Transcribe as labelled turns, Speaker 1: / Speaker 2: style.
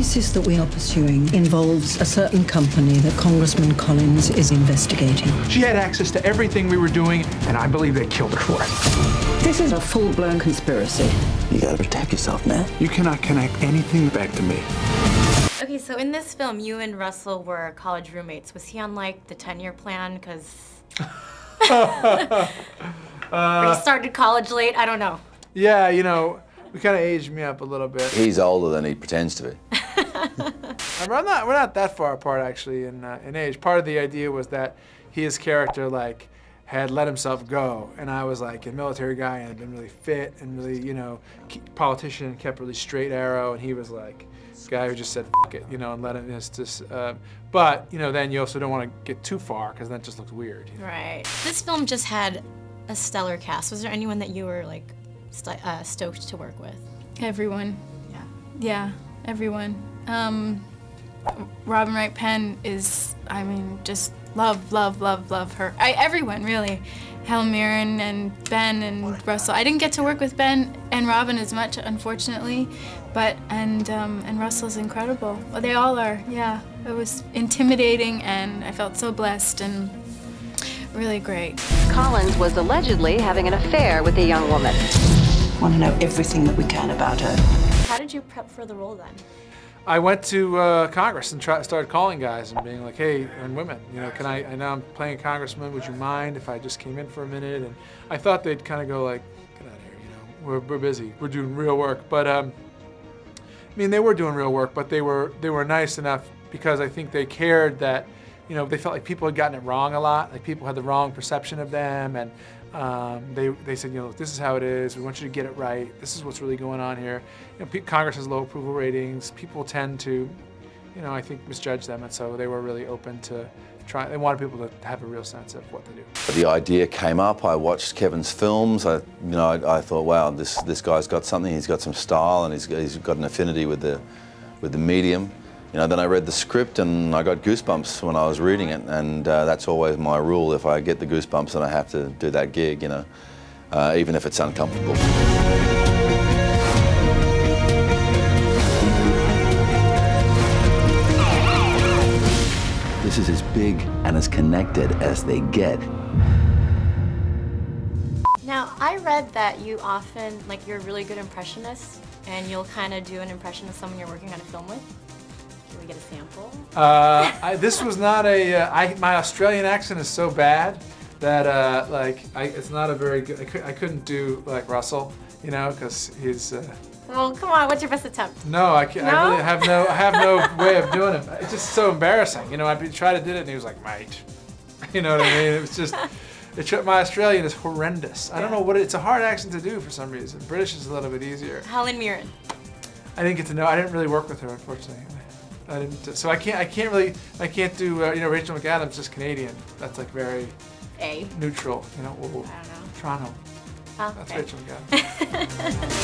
Speaker 1: cases that we are pursuing involves a certain company that Congressman Collins is investigating.
Speaker 2: She had access to everything we were doing, and I believe they killed her for it.
Speaker 1: This is a full-blown conspiracy.
Speaker 3: You gotta protect yourself, man.
Speaker 2: You cannot connect anything back to me.
Speaker 4: Okay, so in this film, you and Russell were college roommates. Was he on, like, the 10-year plan? Because... or he started college late? I don't know.
Speaker 5: Yeah, you know, we kind of aged me up a little bit.
Speaker 3: He's older than he pretends to be.
Speaker 5: We're not that far apart, actually, in age. Part of the idea was that his character, like, had let himself go, and I was like a military guy and had been really fit and really, you know, politician and kept really straight arrow, and he was like this guy who just said F it, you know, and let it just. But you know, then you also don't want to get too far because then it just looks weird. You know?
Speaker 4: Right. This film just had a stellar cast. Was there anyone that you were like stoked to work with?
Speaker 6: Everyone.
Speaker 4: Yeah.
Speaker 6: Yeah, everyone. Robin Wright Penn is, I mean, just love her. Everyone, really. Helen Mirren and Ben and Russell. I didn't get to work with Ben and Robin as much, unfortunately, but, and Russell's incredible. Well, they all are, yeah. It was intimidating, and I felt so blessed and really great.
Speaker 7: Collins was allegedly having an affair with a young woman.
Speaker 1: Want to know everything that we can about her.
Speaker 4: How did you prep for the role then?
Speaker 5: I went to Congress and started calling guys and being like, hey, and women, you know, I know I'm playing a congressman, would you mind if I just came in for a minute? And I thought they'd kind of go like, get out of here, you know, we're busy, we're doing real work. But I mean, they were doing real work, but they were nice enough because I think they cared that, you know, they felt like people had gotten it wrong a lot, like people had the wrong perception of them, and they said, you know, look, this is how it is. We want you to get it right. This is what's really going on here. You know, Congress has low approval ratings. People tend to, you know, I think misjudge them, and so they were really open to try. They wanted people to have a real sense of what they do.
Speaker 3: The idea came up. I watched Kevin's films. I thought, wow, this guy's got something. He's got some style, and he's got an affinity with the medium. You know, then I read the script and I got goosebumps when I was reading it, and that's always my rule. If I get the goosebumps, then I have to do that gig, you know, even if it's uncomfortable. This is as big and as connected as they get.
Speaker 4: Now, I read that you often, like, you're a really good impressionist, and you'll kind of do an impression of someone you're working on a film with. Can we get a sample?
Speaker 5: This was not my Australian accent is so bad that it's not a very good. I couldn't do like Russell, you know, because he's.
Speaker 4: Well, come on. What's your best attempt?
Speaker 5: No, I can't.
Speaker 4: No?
Speaker 5: I really have no way of doing it. It's just so embarrassing, you know. I tried to do it, and he was like, "Mate," you know what I mean? It was just. My Australian is horrendous. I don't know what it's a hard accent to do for some reason. British is a little bit easier.
Speaker 4: Helen Mirren.
Speaker 5: I didn't get to know. I didn't really work with her, unfortunately. I didn't. So I can't do. You know, Rachel McAdams is Canadian. That's like very neutral. You know.
Speaker 4: I don't know.
Speaker 5: Toronto.
Speaker 4: Oh,
Speaker 5: That's
Speaker 4: okay.
Speaker 5: Rachel McAdams.